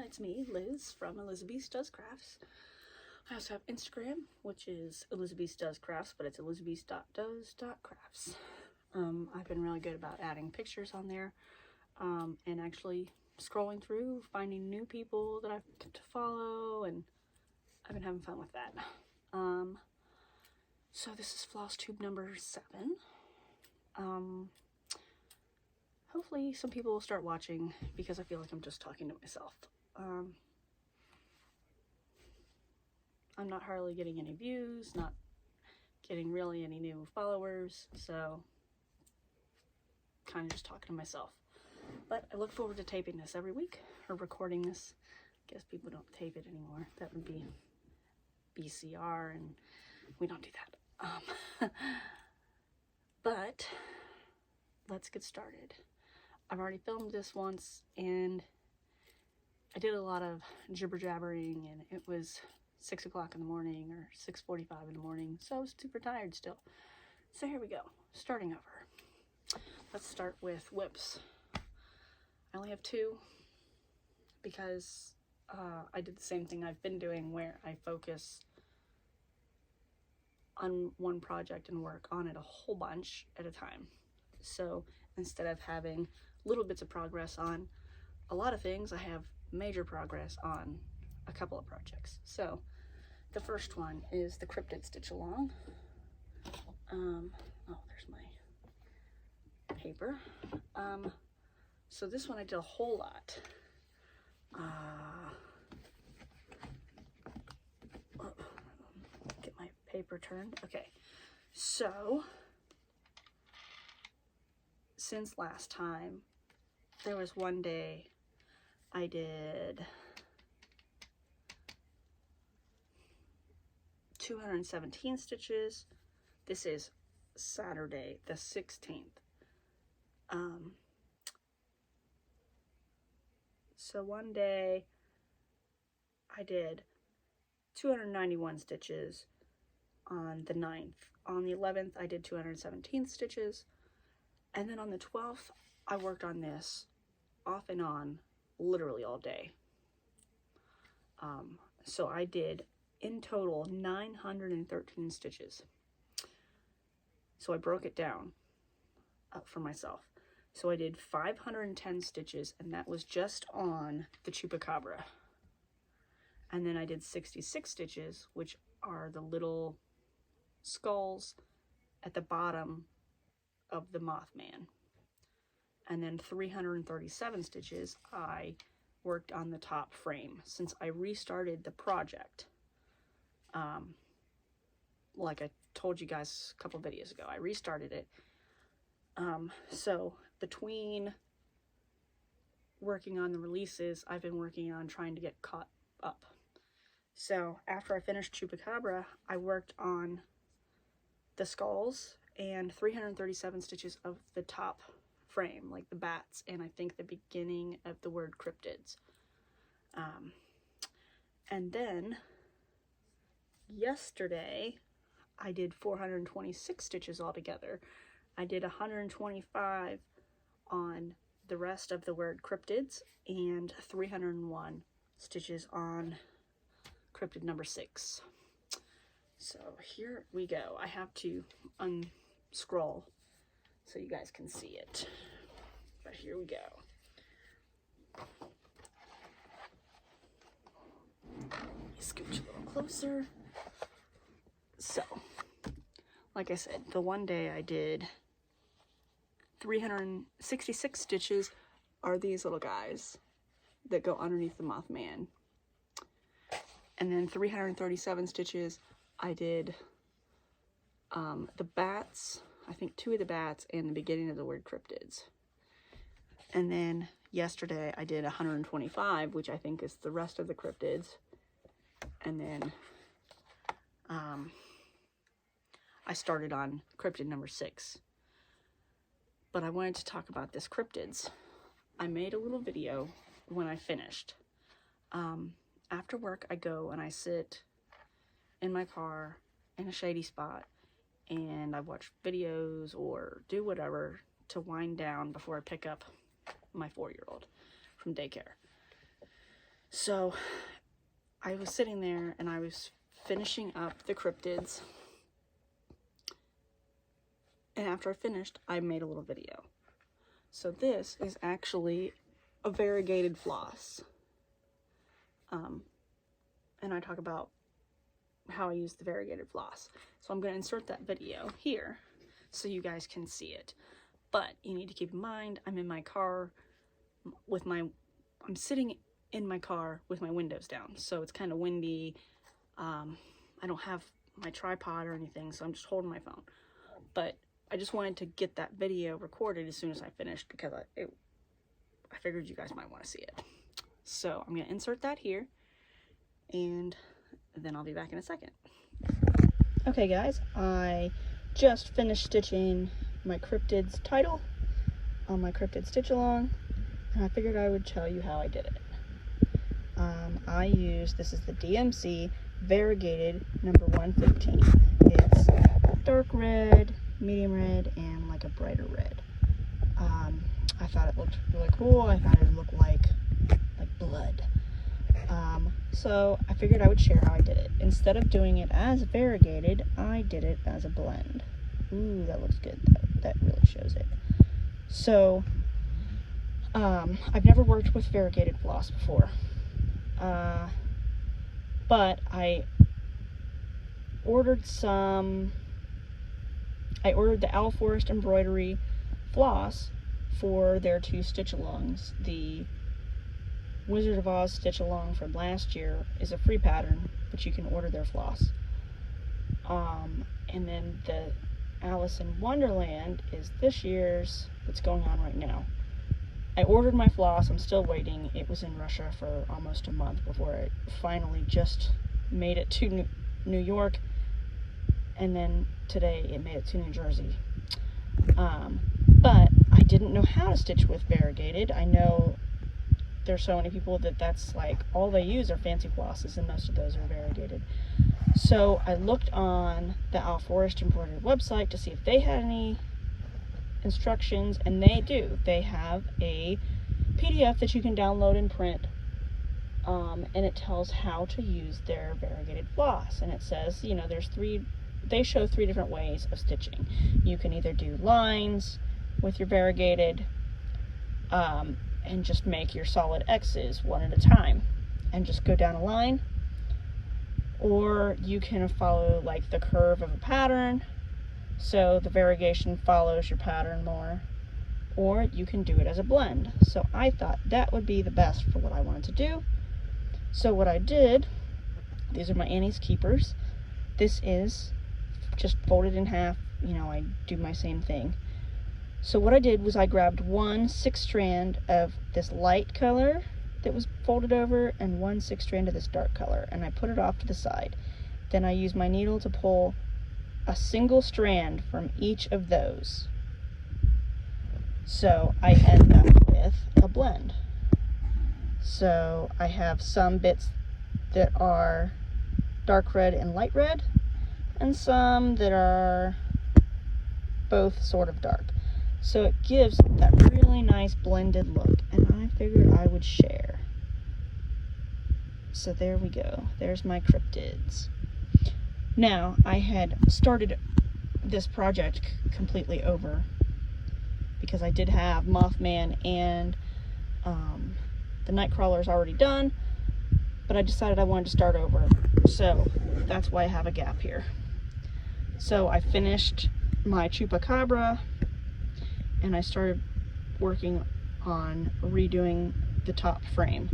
it's me, Liz, from Elizabeth Does Crafts. I also have Instagram, which is Elizabeth Does Crafts, but it's elizabeth.does.crafts. I've been really good about adding pictures on there, and actually scrolling through, finding new people that I've to follow, and I've been having fun with that. So this is FlossTube number 7. Hopefully some people will start watching because I feel like I'm just talking to myself. I'm not hardly getting any views, not getting really any new followers, so kind of just talking to myself. But I look forward to taping this every week, or recording this. I guess people don't tape it anymore. That would be BCR, and we don't do that. But let's get started. I've already filmed this once, and I did a lot of jibber jabbering, and it was 6 o'clock in the morning or 6:45 in the morning, so I was super tired still. So here we go, starting over. Let's start with whips. I only have 2 because I did the same thing I've been doing, where I focus on one project and work on it a whole bunch at a time. So instead of having little bits of progress on a lot of things, I have major progress on a couple of projects. So the first one is the Cryptid Stitch Along. Oh, there's my paper. So this one I did a whole lot. Get my paper turned. Okay, so since last time, there was one day I did 217 stitches. This is Saturday the 16th. So one day I did 291 stitches on the 9th. On the 11th I did 217 stitches, and then on the 12th I worked on this off and on literally all day. So I did in total 913 stitches. So I broke it down for myself. So I did 510 stitches, and that was just on the Chupacabra. And then I did 66 stitches, which are the little skulls at the bottom of the Mothman. And then 337 stitches I worked on the top frame, since I restarted the project. Like I told you guys a couple videos ago, I restarted it. So between working on the releases, I've been working on trying to get caught up. So after I finished Chupacabra, I worked on the skulls and 337 stitches of the top frame, like the bats, and I think the beginning of the word cryptids. And then yesterday I did 426 stitches altogether. I did 125 on the rest of the word cryptids and 301 stitches on cryptid number 6. So here we go. I have to unscroll so you guys can see it, but here we go. Scooch a little closer. So, like I said, the one day I did 366 stitches are these little guys that go underneath the Mothman. And then 337 stitches I did the bats, I think 2 of the bats and the beginning of the word cryptids. And then yesterday I did 125, which I think is the rest of the cryptids. And then I started on cryptid number 6. But I wanted to talk about this cryptids. I made a little video when I finished. After work I go and I sit in my car in a shady spot and I watch videos or do whatever to wind down before I pick up my 4-year-old from daycare. So I was sitting there and I was finishing up the Cryptids. And after I finished, I made a little video. So this is actually a variegated floss. And I talk about how I use the variegated floss. So I'm going to insert that video here so you guys can see it. But you need to keep in mind, I'm in my car with I'm sitting in my car with my windows down. So it's kind of windy. I don't have my tripod or anything, so I'm just holding my phone. But I just wanted to get that video recorded as soon as I finished because I figured you guys might want to see it. So I'm going to insert that here, and then I'll be back in a second. Okay guys, I just finished stitching my Cryptids title on my Cryptid stitch along, and I figured I would tell you how I did it. This is the DMC variegated number 115. It's dark red, medium red, and like a brighter red. I thought it looked really cool. I thought it would look like blood. So I figured I would share how I did it. Instead of doing it as variegated, I did it as a blend. Ooh, that looks good. That really shows it. So, I've never worked with variegated floss before. But I ordered the Owl Forest embroidery floss for their 2 stitch alongs. The Wizard of Oz stitch along from last year is a free pattern, but you can order their floss. And then the Alice in Wonderland is this year's, that's going on right now. I ordered my floss, I'm still waiting. It was in Russia for almost a month before it finally just made it to New York, and then today it made it to New Jersey. But I didn't know how to stitch with variegated. I know there's so many people that's like all they use are fancy flosses, and most of those are variegated. So I looked on the Owl Forest embroidery website to see if they had any instructions, and they do. They have a PDF that you can download and print, and it tells how to use their variegated floss. And it says, you know, they show 3 different ways of stitching. You can either do lines with your variegated, and just make your solid X's one at a time and just go down a line, or you can follow like the curve of a pattern, so the variegation follows your pattern more, or you can do it as a blend. So I thought that would be the best for what I wanted to do. So what I did, these are my Annie's Keepers. This is just folded in half, you know, I do my same thing. So what I did was I grabbed 1 6-strand of this light color that was folded over and 1 6-strand of this dark color, and I put it off to the side. Then I used my needle to pull a single strand from each of those. So I end up with a blend. So I have some bits that are dark red and light red, and some that are both sort of dark. So it gives that really nice blended look, and I figured I would share. So there we go. There's my Cryptids. Now, I had started this project completely over because I did have Mothman and the Nightcrawler's already done, but I decided I wanted to start over. So that's why I have a gap here. So I finished my Chupacabra, and I started working on redoing the top frame.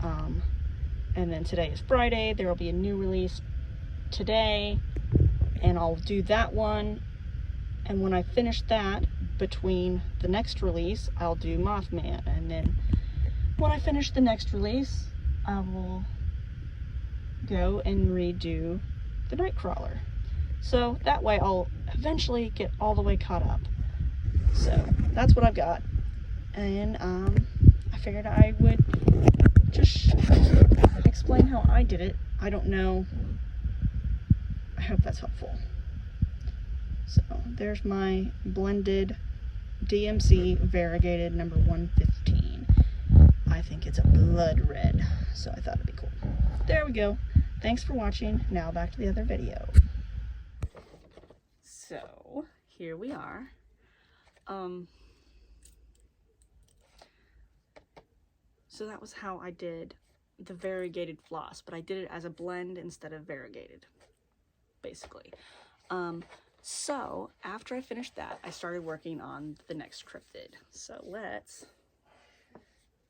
And then today is Friday. There will be a new release today, and I'll do that one. And when I finish that, between the next release, I'll do Mothman. And then when I finish the next release, I will go and redo the Nightcrawler. So that way I'll eventually get all the way caught up. So that's what I've got, and I figured I would just explain how I did it. I don't know, I hope that's helpful. So there's my blended DMC variegated number 115. I I think it's a blood red, so I thought it'd be cool. There we go. Thanks for watching. Now back to the other video. So here we are. So that was how I did the variegated floss, but I did it as a blend instead of variegated, basically. So after I finished that, I started working on the next cryptid. So let's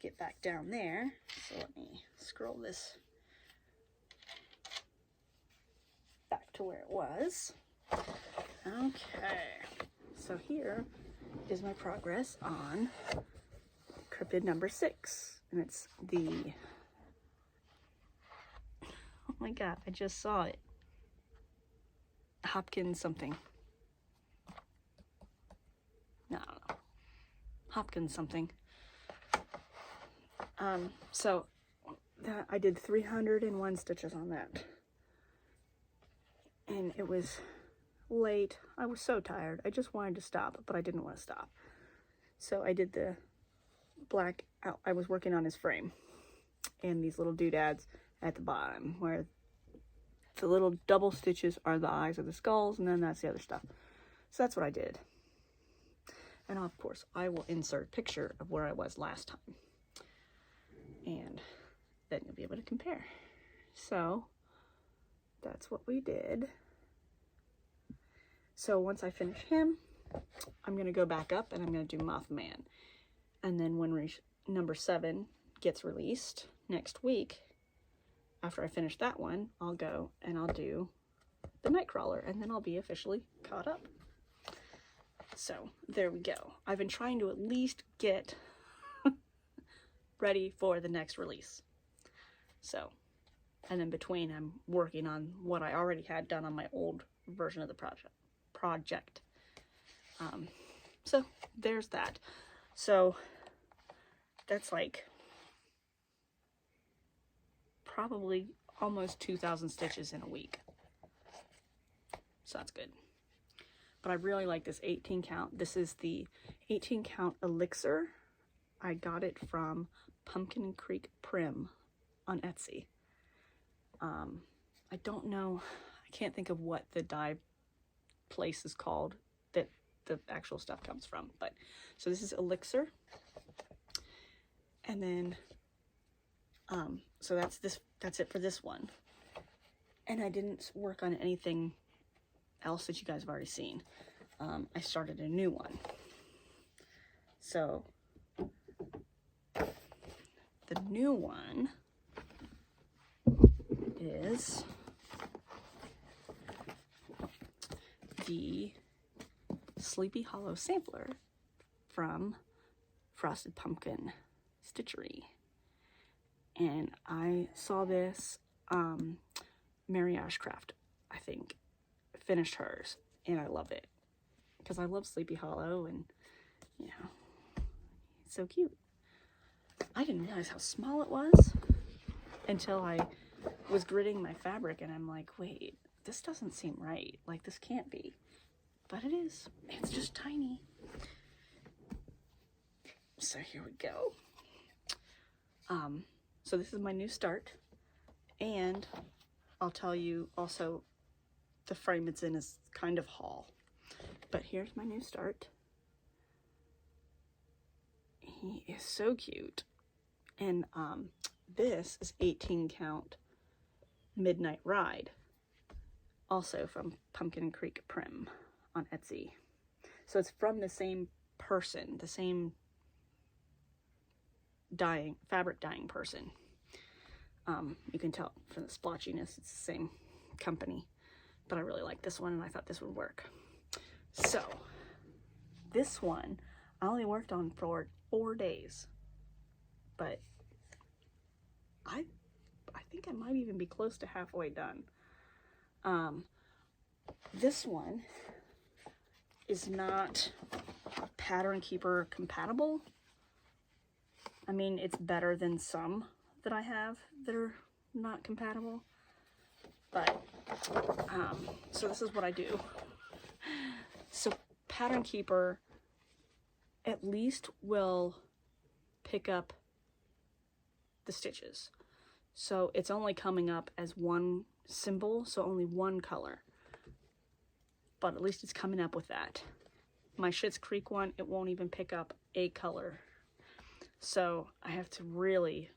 get back down there. So let me scroll this back to where it was. Okay, so here is my progress on cryptid number 6, and it's the, oh my god, I just saw it, Hopkins something. No, I don't know. Hopkins something. So that I did 301 stitches on that, and it was late. I was so tired. I just wanted to stop, but I didn't want to stop. So I did the black out. I was working on his frame and these little doodads at the bottom where the little double stitches are the eyes of the skulls, and then that's the other stuff. So that's what I did. And of course, I will insert a picture of where I was last time, and then you'll be able to compare. So that's what we did. So once I finish him, I'm going to go back up and I'm going to do Mothman. And then when number 7 gets released next week, after I finish that one, I'll go and I'll do the Nightcrawler, and then I'll be officially caught up. So there we go. I've been trying to at least get ready for the next release. So, and in between, I'm working on what I already had done on my old version of the project. So there's that. So that's like probably almost 2,000 stitches in a week. So that's good. But I really like this 18 count. This is the 18 count elixir. I got it from Pumpkin Creek Prim on Etsy. I don't know, I can't think of what the dye place is called that the actual stuff comes from, but so this is elixir, and then so that's it for this one. And I didn't work on anything else that you guys have already seen. I started a new one. So the new one is the Sleepy Hollow sampler from Frosted Pumpkin Stitchery. And I saw this, Mary Ashcraft, I think, finished hers, and I love it because I love Sleepy Hollow, and you know, it's so cute. I didn't realize how small it was until I was gridding my fabric, and I'm like, wait, this doesn't seem right. Like, this can't be. But it is. It's just tiny. So here we go. So this is my new start, and I'll tell you also the frame it's in is kind of haul. But here's my new start. He is so cute. And this is 18 count Midnight Ride, also from Pumpkin Creek Prim on Etsy. So it's from the same person, the same fabric dyeing person. You can tell from the splotchiness, it's the same company, but I really like this one, and I thought this would work. So this one I only worked on for 4 days, but I think I might even be close to halfway done. This one is not Pattern Keeper compatible. I mean, it's better than some that I have that are not compatible, but so this is what I do. So Pattern Keeper at least will pick up the stitches. So it's only coming up as one symbol, so only one color. But at least it's coming up with that. My Schitt's Creek one, it won't even pick up a color. So I have to really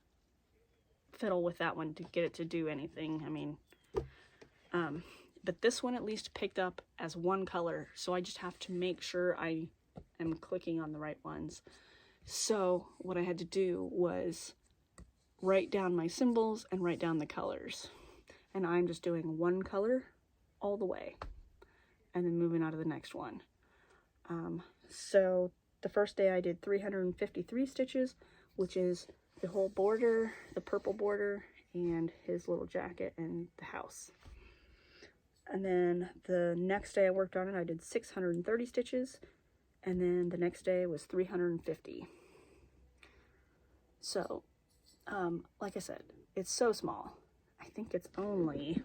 fiddle with that one to get it to do anything. I mean, but this one at least picked up as one color, so I just have to make sure I am clicking on the right ones. So what I had to do was write down my symbols and write down the colors. And I'm just doing one color all the way and then moving on to the next one. So the first day I did 353 stitches, which is the whole border, the purple border, and his little jacket and the house. And then the next day I worked on it, I did 630 stitches, and then the next day was 350. So, like I said, it's so small. I think it's only,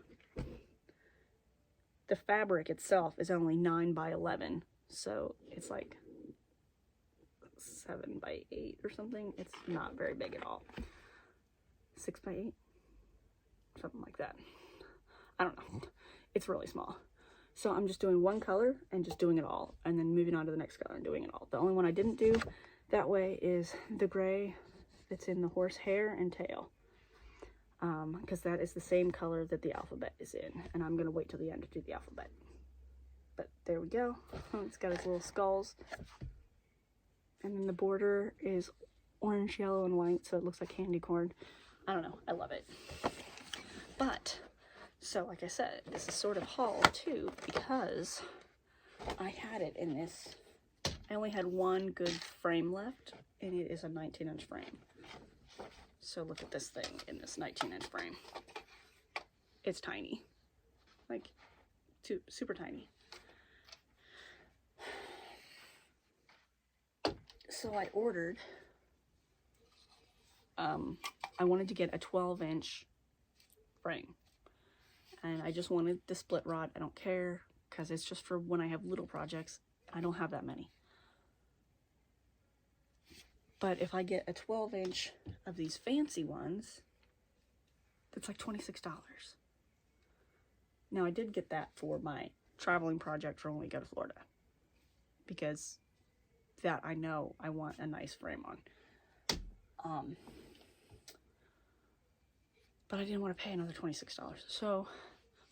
the fabric itself is only 9 by 11, so it's like 7 by 8 or something. It's not very big at all. 6 by 8? Something like that. I don't know. It's really small. So I'm just doing one color and just doing it all, and then moving on to the next color and doing it all. The only one I didn't do that way is the gray that's in the horse hair and tail, because that is the same color that the alphabet is in, and I'm gonna wait till the end to do the alphabet. But there we go. It's got its little skulls, and then the border is orange, yellow, and white, so it looks like candy corn. I don't know, I love it. But so like I said, this is sort of haul too, because I had it in this, I only had one good frame left, and it is a 19-inch frame. So look at this thing in this 19-inch frame. It's tiny, like super tiny. So I ordered, I wanted to get a 12-inch frame. And I just wanted the split rod. I don't care, because it's just for when I have little projects. I don't have that many. But if I get a 12-inch of these fancy ones, that's like $26. Now, I did get that for my traveling project for when we go to Florida, because that I know I want a nice frame on. But I didn't want to pay another $26. So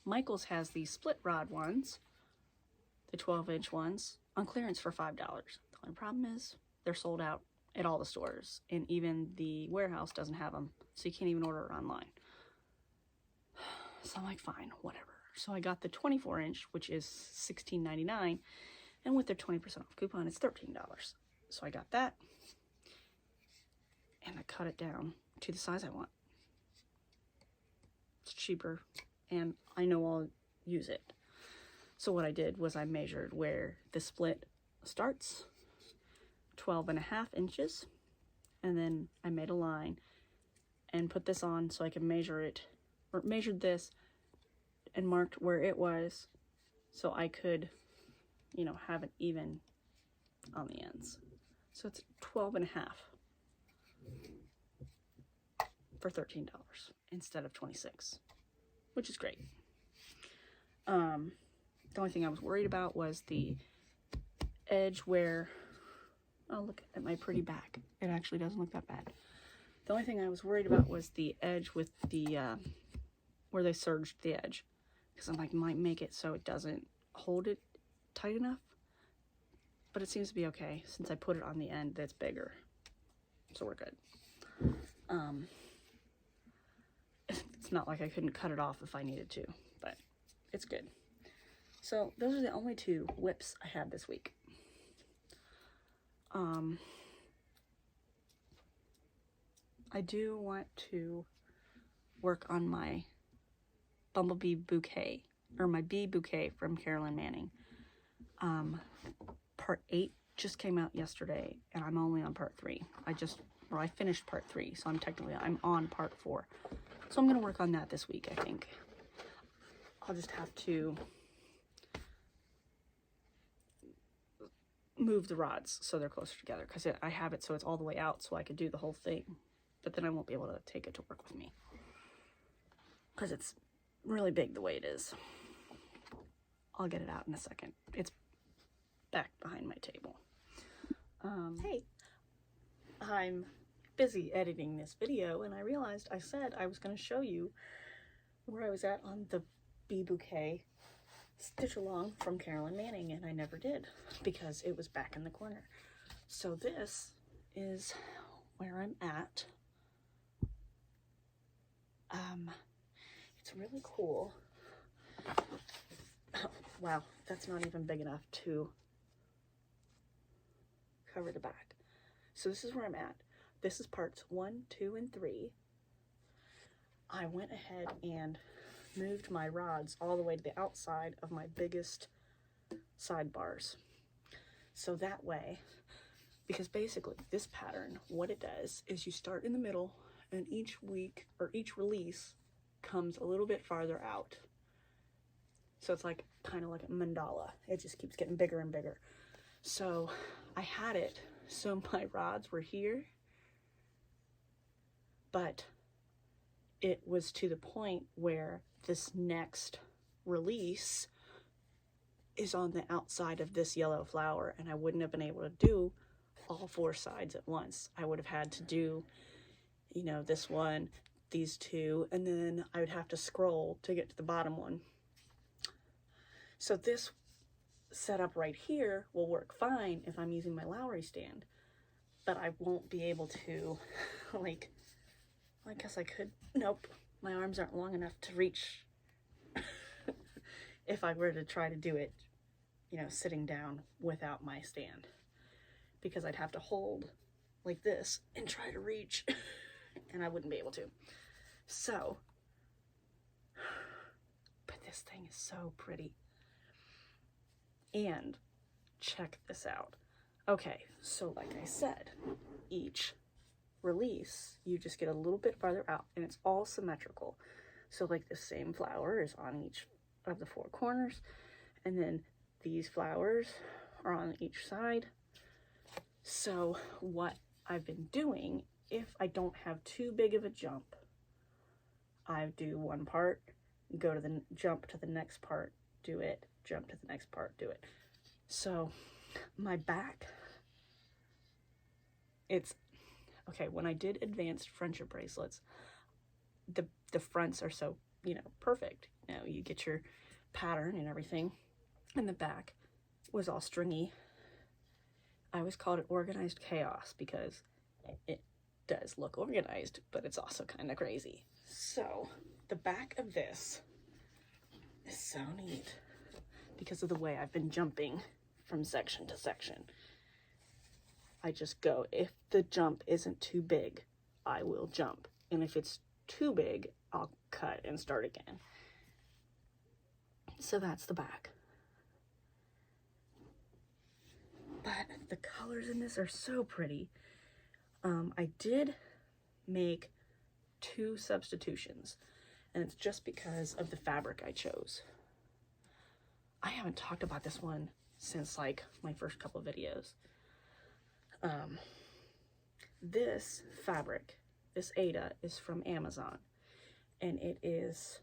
Michael's has these split rod ones, the 12-inch ones, on clearance for $5. The only problem is they're sold out at all the stores, and even the warehouse doesn't have them, so you can't even order it online. So I'm like, fine, whatever. So I got the 24-inch, which is $16.99, and with their 20% off coupon, it's $13. So I got that, and I cut it down to the size I want. It's cheaper, and I know I'll use it. So what I did was I measured where the split starts, 12.5 inches, and then I made a line and put this on so I could measure it, or measured this and marked where it was so I could, you know, have it even on the ends. So it's 12.5 for $13 instead of $26, which is great. The only thing I was worried about was the edge where, oh, look at my pretty back. It actually doesn't look that bad. The only thing I was worried about was the edge with the, where they serged the edge. Because I'm like, might make it so it doesn't hold it tight enough. But it seems to be okay, since I put it on the end that's bigger. So we're good. It's not like I couldn't cut it off if I needed to, but it's good. So those are the only 2 whips I had this week. I do want to work on my Bumblebee Bouquet, or my bee bouquet from Carolyn Manning. Part 8 just came out yesterday, and I'm only on part 3. I finished part 3, so I'm on part 4. So I'm going to work on that this week, I think. I'll just have to move the rods so they're closer together, because I have it so it's all the way out so I could do the whole thing, but then I won't be able to take it to work with me because it's really big the way it is. I'll get it out in a second. It's back behind my table. Hey, I'm busy editing this video, and I realized I said I was going to show you where I was at on the Bee Bouquet stitch along from Carolyn Manning, and I never did because it was back in the corner. So this is where I'm at. It's really cool. Oh, wow, that's not even big enough to cover the back. So this is where I'm at. This is parts 1, 2, and 3. I went ahead and moved my rods all the way to the outside of my biggest sidebars. So that way, because basically this pattern, what it does is you start in the middle, and each week or each release comes a little bit farther out. So it's like kind of like a mandala. It just keeps getting bigger and bigger. So I had it so my rods were here, but it was to the point where this next release is on the outside of this yellow flower, and I wouldn't have been able to do all 4 sides at once. I would have had to do, you know, this one, these 2, and then I would have to scroll to get to the bottom one. So this setup right here will work fine if I'm using my Lowry stand, but I won't be able to, like, I guess I could, nope, my arms aren't long enough to reach if I were to try to do it, you know, sitting down without my stand, because I'd have to hold like this and try to reach, and I wouldn't be able to. So, but this thing is so pretty. And check this out. Okay, so like I said, each release, you just get a little bit farther out, and it's all symmetrical. So like the same flower is on each of the 4 corners, and then these flowers are on each side. So what I've been doing, if I don't have too big of a jump, I do one part, go to the jump to the next part, do it, jump to the next part, do it. So my back, it's okay. When I did advanced friendship bracelets, the fronts are so, you know, perfect. You know, you get your pattern and everything, and the back was all stringy. I always called it organized chaos because it does look organized, but it's also kind of crazy. So the back of this is so neat because of the way I've been jumping from section to section. I just go, if the jump isn't too big, I will jump. And if it's too big, I'll cut and start again. So that's the back. But the colors in this are so pretty. I did make 2 substitutions, and it's just because of the fabric I chose. I haven't talked about this one since like my first couple videos. This fabric, this Ada, is from Amazon, and it is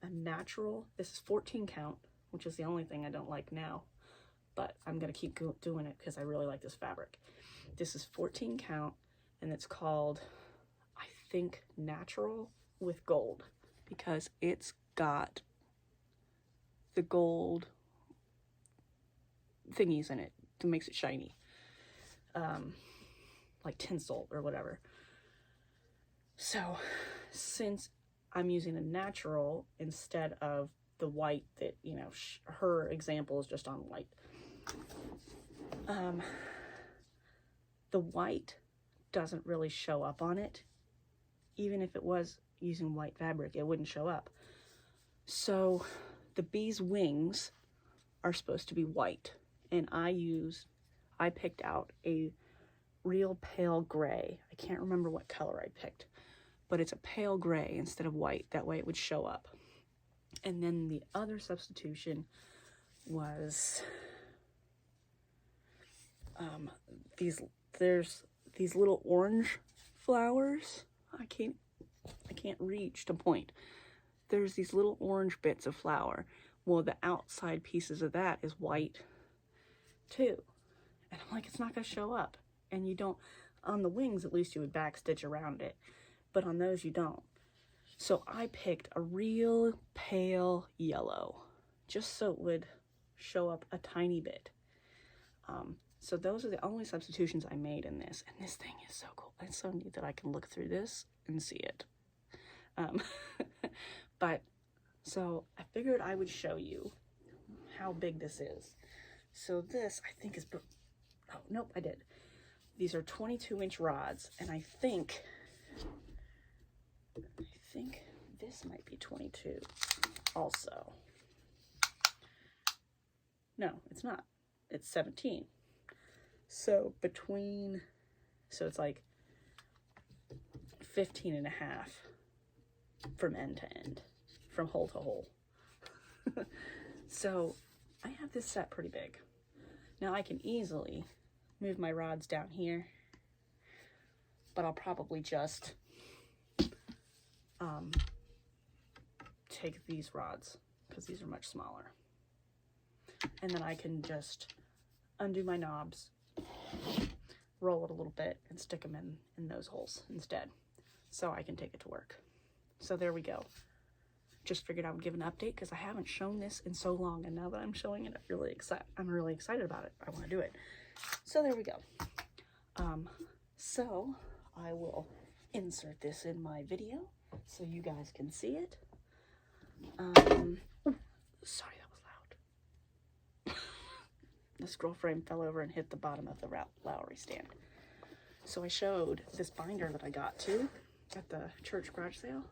a natural, this is 14 count, which is the only thing I don't like now, but I'm gonna keep doing it because I really like this fabric. This is 14 count, and it's called, I think, Natural with Gold, because it's got the gold thingies in it that makes it shiny, like tinsel or whatever. So since I'm using a natural instead of the white that, you know, her example is just on white, the white doesn't really show up on it. Even if it was using white fabric, it wouldn't show up. So the bee's wings are supposed to be white, and I picked out a real pale gray. I can't remember what color I picked, but it's a pale gray instead of white. That way it would show up. And then the other substitution was there's these little orange flowers I can't reach to point. There's these little orange bits of flower. Well, the outside pieces of that is white too. And I'm like, it's not gonna show up. And you don't, on the wings, at least you would backstitch around it. But on those you don't. So I picked a real pale yellow, just so it would show up a tiny bit. So those are the only substitutions I made in this. And this thing is so cool. It's so neat that I can look through this and see it. But, so I figured I would show you how big this is. So this, I think is, oh, nope, I did. These are 22-inch rods, and I think this might be 22 also. No, it's not. It's 17. So so it's like 15 and a half from end to end, from hole to hole. So I have this set pretty big. Now I can easily move my rods down here, but I'll probably just take these rods because these are much smaller. And then I can just undo my knobs, roll it a little bit, and stick them in those holes instead, so I can take it to work. So there we go. Just figured I would give an update because I haven't shown this in so long, and now that I'm showing it, I'm really excited about it. I want to do it. So there we go. So I will insert this in my video so you guys can see it. Sorry, that was loud. The scroll frame fell over and hit the bottom of the Lowry stand. So I showed this binder that I got too at the church garage sale.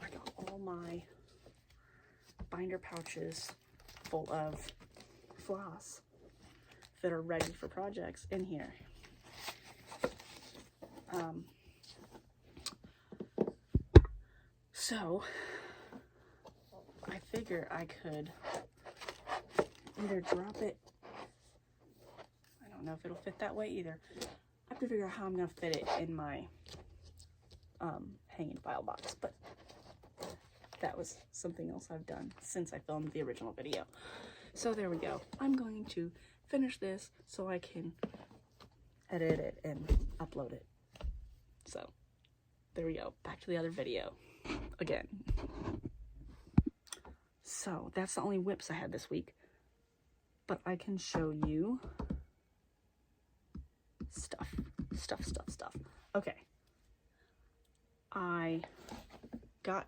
I got all my binder pouches full of floss that are ready for projects in here. So I figure I could either drop it, I don't know if it'll fit that way either. I have to figure out how I'm gonna fit it in my hanging file box, but that was something else I've done since I filmed the original video. So there we go. I'm going to finish this so I can edit it and upload it. So there we go. Back to the other video again. So that's the only whips I had this week, but I can show you stuff. Okay. I got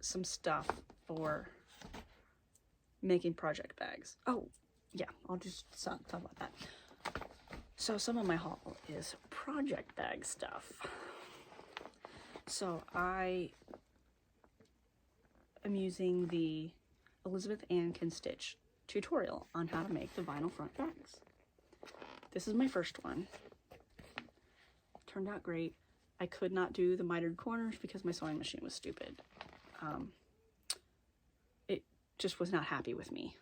some stuff for making project bags. Oh, yeah, I'll just talk about that. So some of my haul is project bag stuff. So I am using the Elizabeth Ann Can Stitch tutorial on how to make the vinyl front bags. This is my first one. Turned out great. I could not do the mitered corners because my sewing machine was stupid. It just was not happy with me.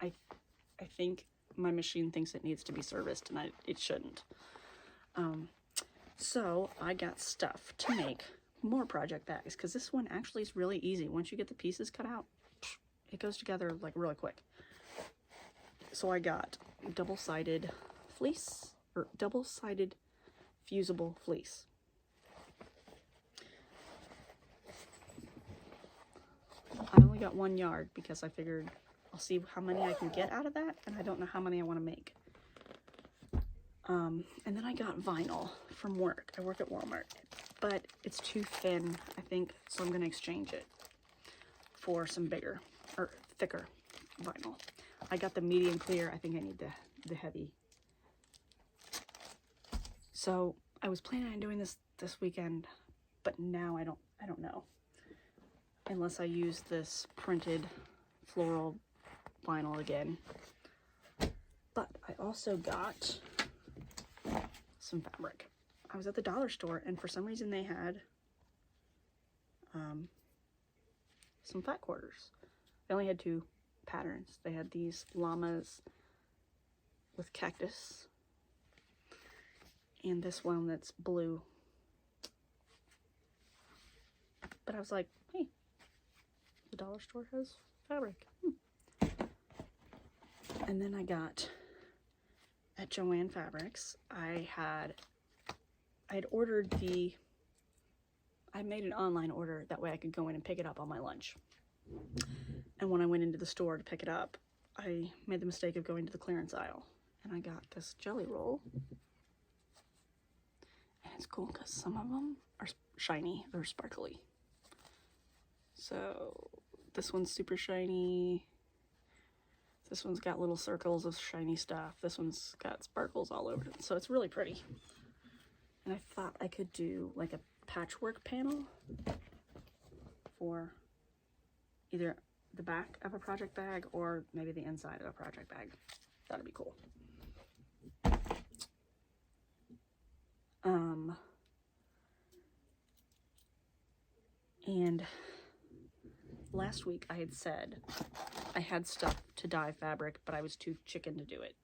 I think my machine thinks it needs to be serviced, and it shouldn't. So I got stuff to make more project bags, because this one actually is really easy. Once you get the pieces cut out, it goes together like really quick. So I got double-sided fleece, or double-sided fusible fleece. I only got 1 yard because I figured I'll see how many I can get out of that, and I don't know how many I want to make. And then I got vinyl from work. I work at Walmart, but it's too thin, I think, so I'm going to exchange it for some bigger, or thicker vinyl. I got the medium clear. I think I need the heavy. So I was planning on doing this weekend, but now I don't know. Unless I use this printed floral vinyl again. But I also got some fabric. I was at the dollar store, and for some reason they had some fat quarters. They only had 2 patterns. They had these llamas with cactus, and this one that's blue. But I was like, hey, the dollar store has fabric. And then I got at Joann Fabrics, I had ordered I made an online order, that way I could go in and pick it up on my lunch. And when I went into the store to pick it up, I made the mistake of going to the clearance aisle, and I got this jelly roll. And it's cool because some of them are shiny or sparkly. So this one's super shiny. This one's got little circles of shiny stuff. This one's got sparkles all over it. So it's really pretty. And I thought I could do like a patchwork panel for either the back of a project bag or maybe the inside of a project bag. That'd be cool. And last week I had said I had stuff to dye fabric, but I was too chicken to do it.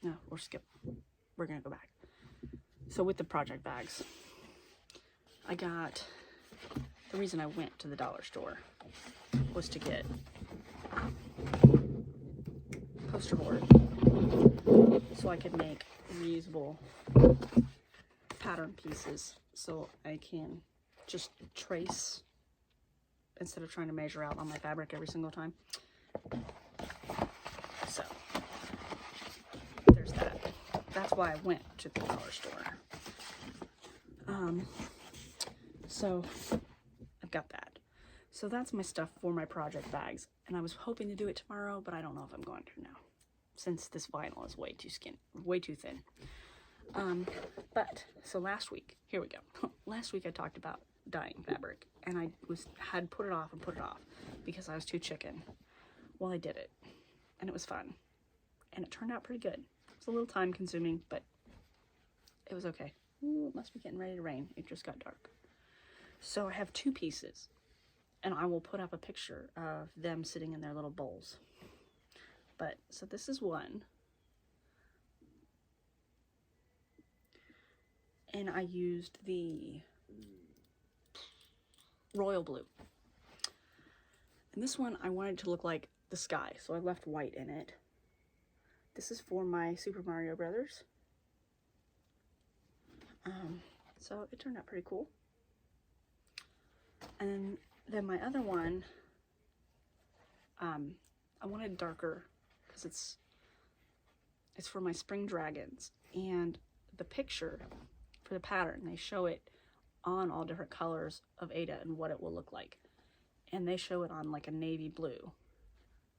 No, we're gonna go back. So with the project bags, the reason I went to the dollar store was to get poster board so I could make reusable pattern pieces so I can just trace instead of trying to measure out on my fabric every single time. So there's that. That's why I went to the dollar store. So I've got that. So that's my stuff for my project bags. And I was hoping to do it tomorrow, but I don't know if I'm going to now, since this vinyl is way too thin. But so last week, here we go. Last week I talked about dyeing fabric, and I had put it off because I was too chicken. Well, I did it, and it was fun, and it turned out pretty good. It was a little time consuming, but it was okay. Ooh, it must be getting ready to rain. It just got dark. So I have two pieces, and I will put up a picture of them sitting in their little bowls. But so this is one, and I used the royal blue. And this one I wanted to look like the sky, so I left white in it. This is for my Super Mario Brothers. So it turned out pretty cool. And then my other one, I wanted darker because it's for my spring dragons, and the picture for the pattern, they show it on all different colors of Ada and what it will look like, and they show it on like a navy blue.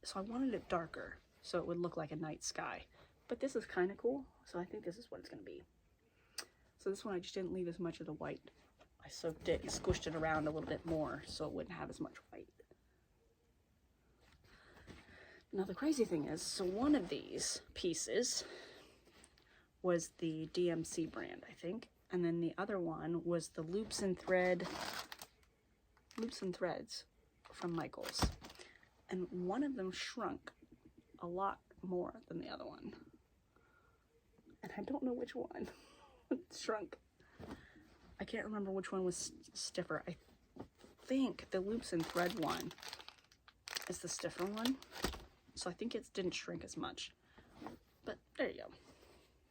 So I wanted it darker so it would look like a night sky, but this is kind of cool, so I think this is what it's going to be. So this one I just didn't leave as much of the white. I soaked it and squished it around a little bit more so it wouldn't have as much white. Now the crazy thing is, so one of these pieces was the DMC brand, I think, and then the other one was the Loops and Threads from Michaels. And one of them shrunk a lot more than the other one. And I don't know which one shrunk. I can't remember which one was stiffer. I think the Loops and Thread one is the stiffer one. So I think it didn't shrink as much. But there you go.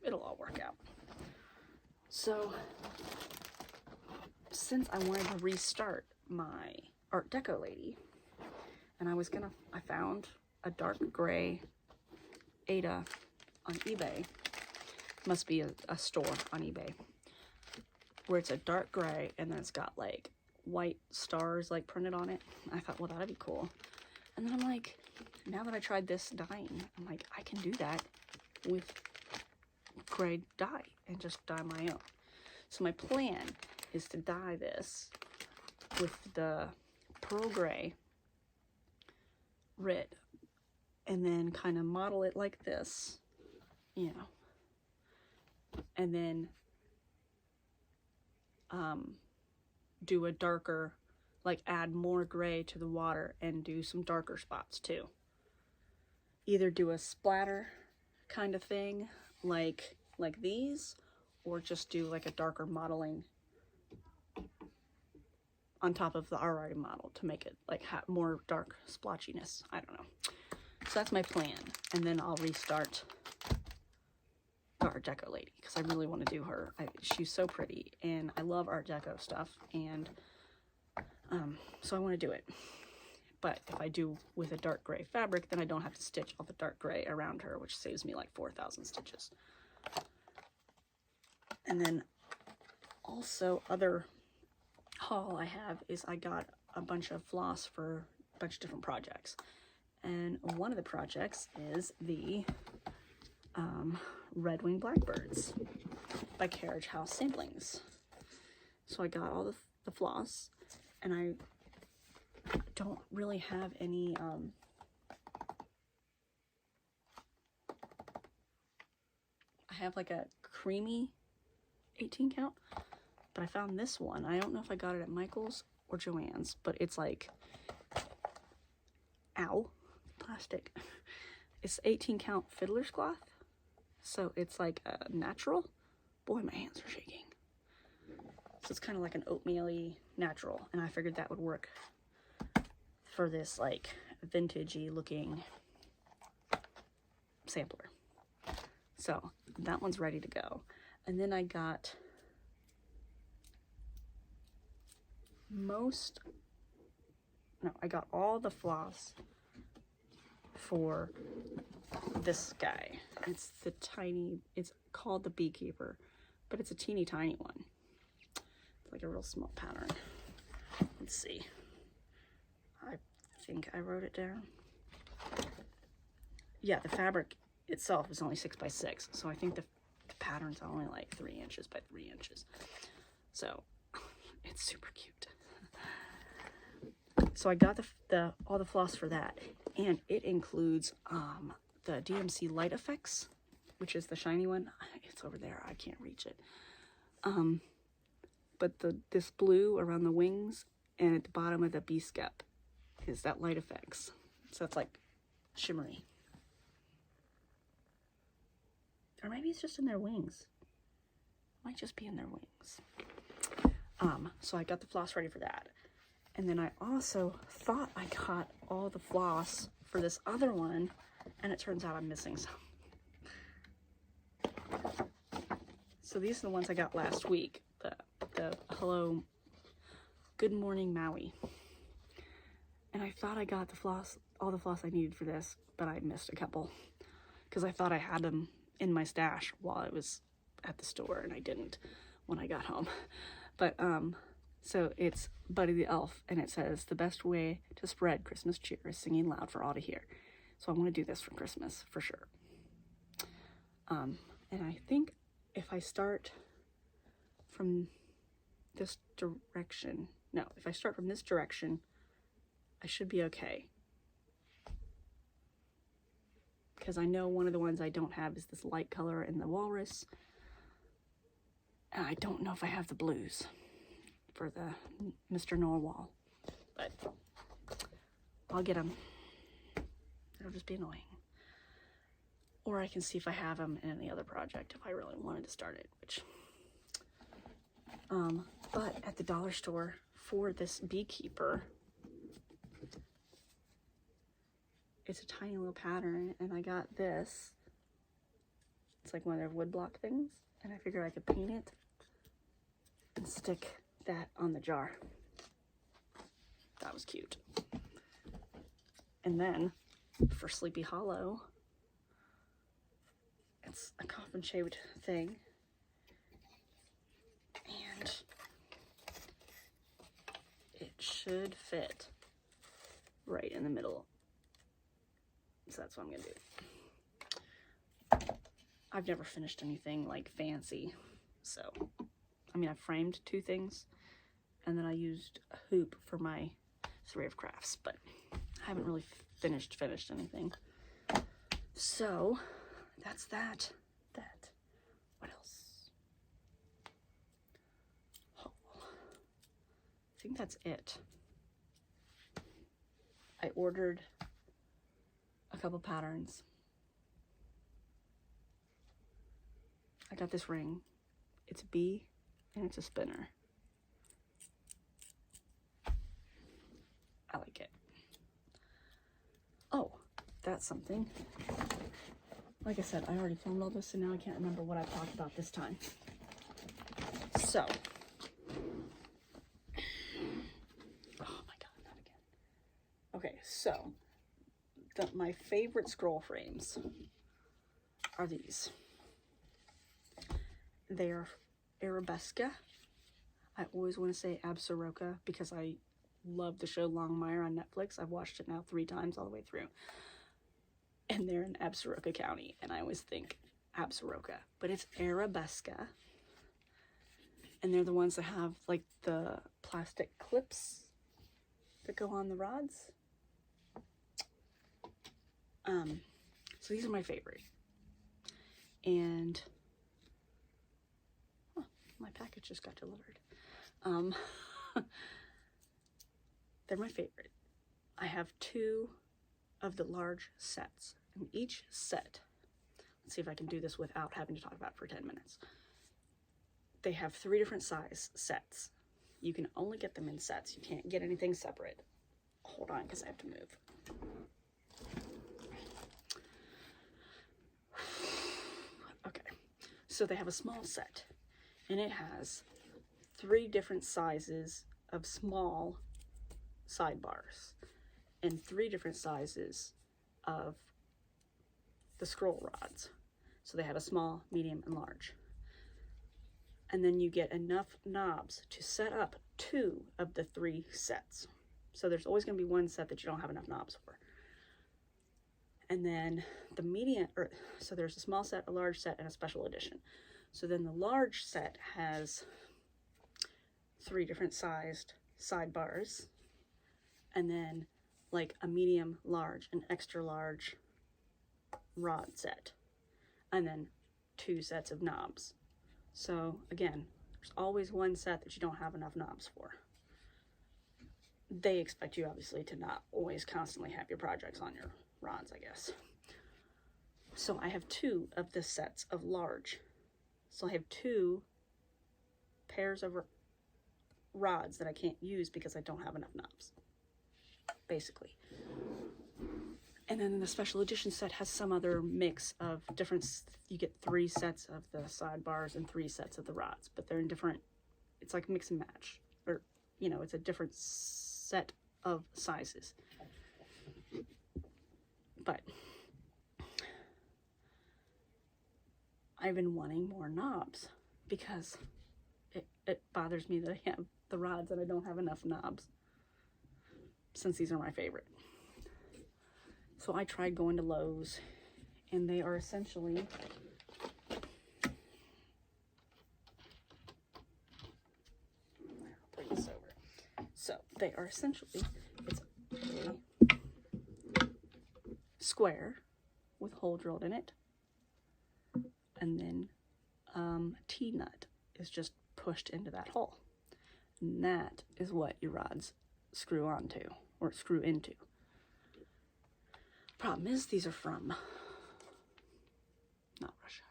It'll all work out. So since I wanted to restart my Art Deco lady, and I found a dark gray Ada on eBay. Must be a store on eBay, where it's a dark gray and then it's got like white stars like printed on it. I thought, well, that'd be cool. And then I'm like, now that I tried this dyeing, I'm like, I can do that with gray dye and just dye my own. So my plan is to dye this with the pearl gray red, and then kind of model it like this, you know, and then do a darker, like add more gray to the water and do some darker spots too. Either do a splatter kind of thing, like these, or just do like a darker modeling on top of the already model to make it like have more dark splotchiness. I don't know. So that's my plan. And then I'll restart the Art Deco lady because I really want to do her. She's so pretty and I love Art Deco stuff, and so I want to do it. But if I do with a dark gray fabric, then I don't have to stitch all the dark gray around her, which saves me like 4,000 stitches. And then also other haul I have is I got a bunch of floss for a bunch of different projects. And one of the projects is the Red Winged Blackbirds by Carriage House Samplings. So I got all the floss, and I don't really have any I have like a creamy 18 count, but I found this one. I don't know if I got it at Michael's or Joann's, but it's like, ow, plastic. It's 18 count fiddler's cloth, so it's like a natural. Boy, my hands are shaking. So it's kind of like an oatmeal-y natural, and I figured that would work for this like vintagey looking sampler. So that one's ready to go. And then I got I got all the floss for this guy. It's it's called the Beekeeper, but it's a teeny tiny one. It's like a real small pattern. Let's see. I think I wrote it down. Yeah, the fabric itself is only 6 by 6, so I think the pattern's only like 3 inches by 3 inches. So it's super cute. So I got all the floss for that, and it includes the DMC Light Effects, which is the shiny one. It's over there. I can't reach it. But this blue around the wings and at the bottom of the bee scap is that Light Effects. So it's like shimmery. Or maybe it's just in their wings. Might just be in their wings. So I got the floss ready for that. And then I also thought I got all the floss for this other one, and it turns out I'm missing some. So these are the ones I got last week. The Hello, Good Morning Maui. And I thought I got the floss, all the floss I needed for this, but I missed a couple because I thought I had them in my stash while I was at the store, and I didn't when I got home. But so it's Buddy the Elf, and it says, the best way to spread Christmas cheer is singing loud for all to hear. So I want to do this for Christmas for sure. And I think if I start from this direction, if I start from this direction, I should be okay. Because I know one of the ones I don't have is this light color in the walrus. And I don't know if I have the blues for the Mr. Norwal. But I'll get them. It'll just be annoying. Or I can see if I have them in any other project if I really wanted to start it, which... but at the dollar store for this Beekeeper, it's a tiny little pattern, and I got this. It's like one of their woodblock things, and I figured I could paint it and stick that on the jar. That was cute. And then for Sleepy Hollow, it's a coffin-shaped thing, and it should fit right in the middle. So that's what I'm gonna do. I've never finished anything like fancy, so I mean, I framed 2 things, and then I used a hoop for my 3 of crafts, but I haven't really finished anything. So that's that. What else? Oh, I think that's it. I ordered a couple patterns. I got this ring. It's a bee and it's a spinner. I like it. Oh, that's something. Like I said, I already filmed all this and now I can't remember what I talked about this time. So, oh my god, not again. Okay, so my favorite scroll frames are these. They are Arabeska. I always want to say Absaroka because I love the show Longmire on Netflix. I've watched it now 3 times all the way through. And they're in Absaroka County, and I always think Absaroka, but it's Arabeska. And they're the ones that have like the plastic clips that go on the rods. So these are my favorite. And oh, my package just got delivered. They're my favorite. I have 2 of the large sets. And each set, let's see if I can do this without having to talk about it for 10 minutes. They have 3 different size sets. You can only get them in sets. You can't get anything separate. Hold on, because I have to move. Okay, so they have a small set, and it has 3 different sizes of small sidebars and 3 different sizes of the scroll rods. So they have a small, medium, and large. And then you get enough knobs to set up 2 of the 3 sets. So there's always going to be one set that you don't have enough knobs for. And then the medium, so there's a small set, a large set, and a special edition. So then the large set has 3 different sized sidebars, and then like a medium, large, and extra large rod set, and then 2 sets of knobs. So again, there's always one set that you don't have enough knobs for. They expect you obviously to not always constantly have your projects on your rods, I guess. So I have 2 of the sets of large. So I have 2 pairs of rods that I can't use because I don't have enough knobs, basically. And then the special edition set has some other mix of different, you get 3 sets of the sidebars and 3 sets of the rods, but they're in different, it's like mix and match, or, you know, it's a different set of sizes. But I've been wanting more knobs because it bothers me that I have the rods and I don't have enough knobs, since these are my favorite. So I tried going to Lowe's, and they are essentially I'll bring this over. So they are essentially, it's a square with a hole drilled in it, and then a T-nut is just pushed into that hole. And that is what your rods screw onto, or screw into. Problem is, these are from, not Russia,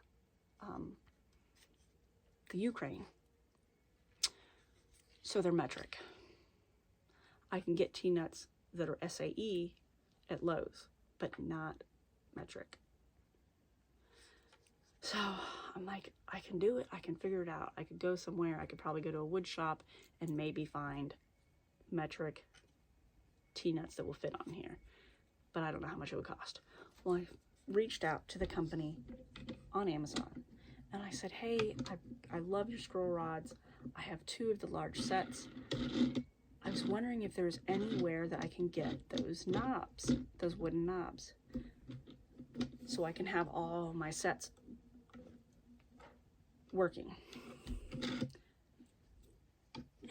the Ukraine. So they're metric. I can get T-nuts that are SAE at Lowe's, but not metric. So I'm like, I can do it. I can figure it out. I could go somewhere. I could probably go to a wood shop and maybe find metric T-nuts that will fit on here. But I don't know how much it would cost. Well, I reached out to the company on Amazon, and I said, hey, I love your scroll rods. I have 2 of the large sets. I was wondering if there's anywhere that I can get those knobs, those wooden knobs, so I can have all my sets working.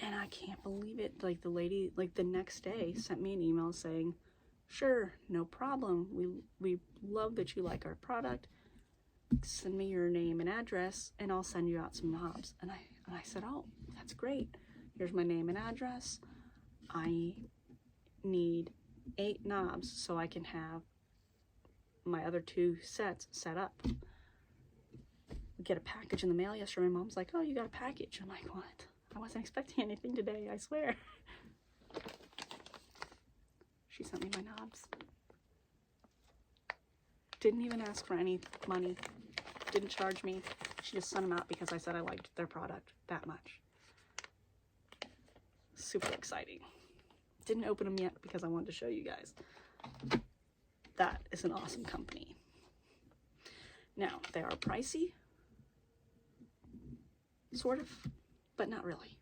And I can't believe it. Like, the lady, like, the next day sent me an email saying, sure, no problem. We love that you like our product. Send me your name and address, and I'll send you out some knobs. And I said, oh, that's great. Here's my name and address. I need 8 knobs so I can have my other 2 sets set up. we get a package in the mail yesterday. My mom's like, oh, you got a package. I'm like, what? I wasn't expecting anything today, I swear. She sent me my knobs. Didn't even ask for any money. Didn't charge me. She just sent them out because I said I liked their product that much. Super exciting. Didn't open them yet because I wanted to show you guys. That is an awesome company. Now, they are pricey. Sort of, but not really.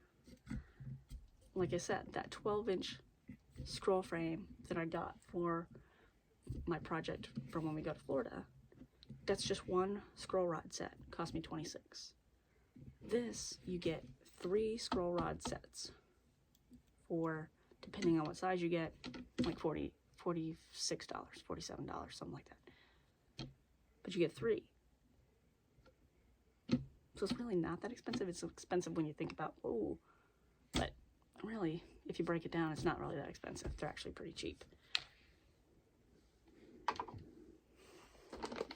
Like I said, that 12-inch scroll frame that I got for my project for when we go to Florida, that's just one scroll rod set. Cost me $26. This, you get 3 scroll rod sets for, depending on what size you get, like $46, $47, something like that. But you get 3. So it's really not that expensive. It's expensive when you think about, oh, but really, if you break it down, it's not really that expensive. They're actually pretty cheap.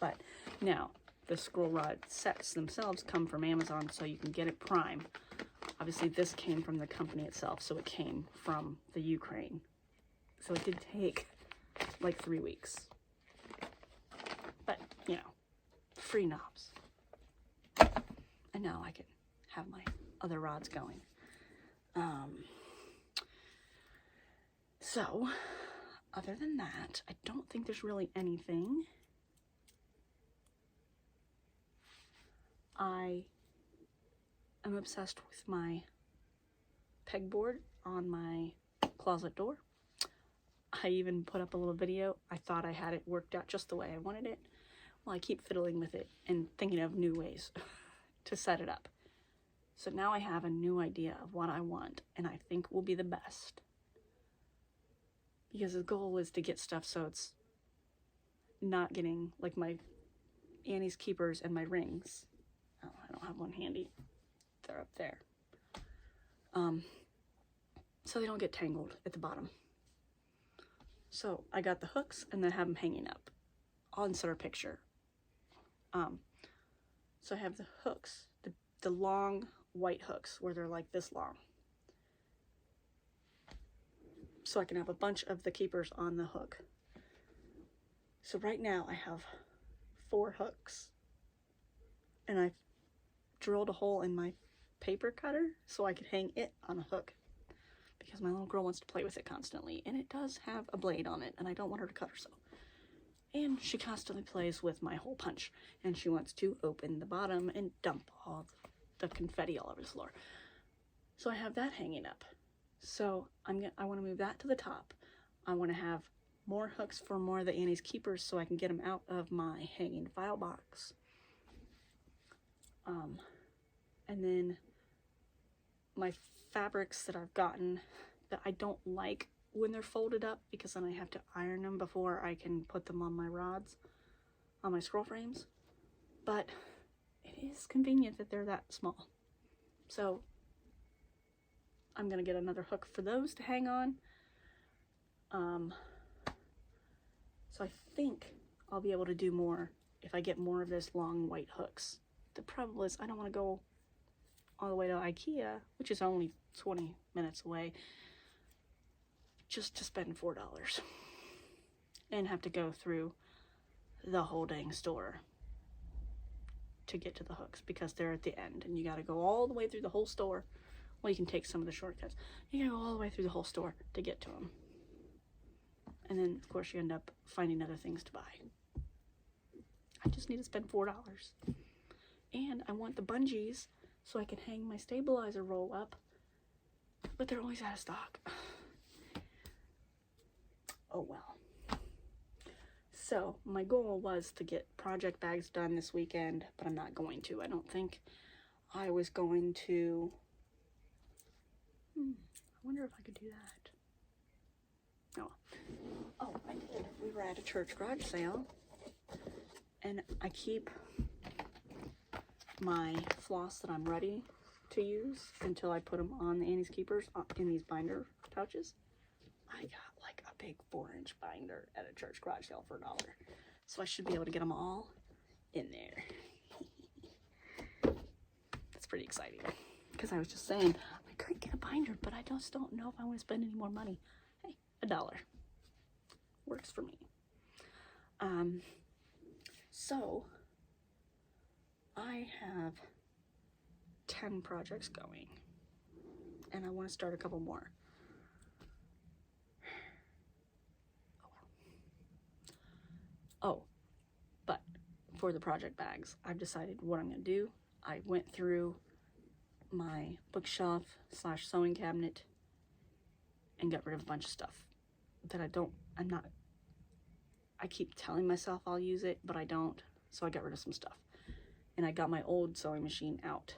But now, the scroll rod sets themselves come from Amazon, so you can get it prime. Obviously, this came from the company itself, so it came from the Ukraine. So it did take like 3 weeks. But, you know, free knobs. And now I can have my other rods going. So, other than that, I don't think there's really anything. I am obsessed with my pegboard on my closet door. I even put up a little video. I thought I had it worked out just the way I wanted it. Well, I keep fiddling with it and thinking of new ways to set it up. So now I have a new idea of what I want, and I think will be the best. Because the goal is to get stuff so it's not getting, like my Annie's keepers and my rings. Oh, I don't have one handy. They're up there. So they don't get tangled at the bottom. So I got the hooks and then have them hanging up. I'll insert a picture. So I have the hooks, the long white hooks where they're like this long. So I can have a bunch of the keepers on the hook. So right now I have 4 hooks. And I've drilled a hole in my paper cutter so I could hang it on a hook. Because my little girl wants to play with it constantly. And it does have a blade on it, and I don't want her to cut herself. And she constantly plays with my hole punch. And she wants to open the bottom and dump all the confetti all over the floor. So I have that hanging up. So I want to move that to the top. I want to have more hooks for more of the Annie's keepers so I can get them out of my hanging file box. And then my fabrics that I've gotten that I don't like when they're folded up, because then I have to iron them before I can put them on my rods, on my scroll frames. But it is convenient that they're that small. So I'm going to get another hook for those to hang on. So I think I'll be able to do more if I get more of this long white hooks. The problem is I don't want to go all the way to IKEA, which is only 20 minutes away, just to spend $4 and have to go through the whole dang store to get to the hooks because they're at the end and you got to go all the way through the whole store. Well, you can take some of the shortcuts. You gotta go all the way through the whole store to get to them. And then, of course, you end up finding other things to buy. I just need to spend $4. And I want the bungees so I can hang my stabilizer roll up, but they're always out of stock. Oh well. So my goal was to get project bags done this weekend, but I'm not going to. I don't think I was going to. I wonder if I could do that. Oh, I did. We were at a church garage sale, and I keep my floss that I'm ready to use until I put them on the Annie's keepers in these binder pouches. I got like a big 4-inch binder at a church garage sale for $1. So I should be able to get them all in there. pretty exciting. Because I was just saying, I could get a binder, but I just don't know if I want to spend any more money. Hey, $1 works for me. So I have 10 projects going, and I want to start a couple more. Oh, but for the project bags, I've decided what I'm going to do. I went through my bookshelf / sewing cabinet and got rid of a bunch of stuff that I keep telling myself I'll use it, but I don't, so I got rid of some stuff. And I got my old sewing machine out,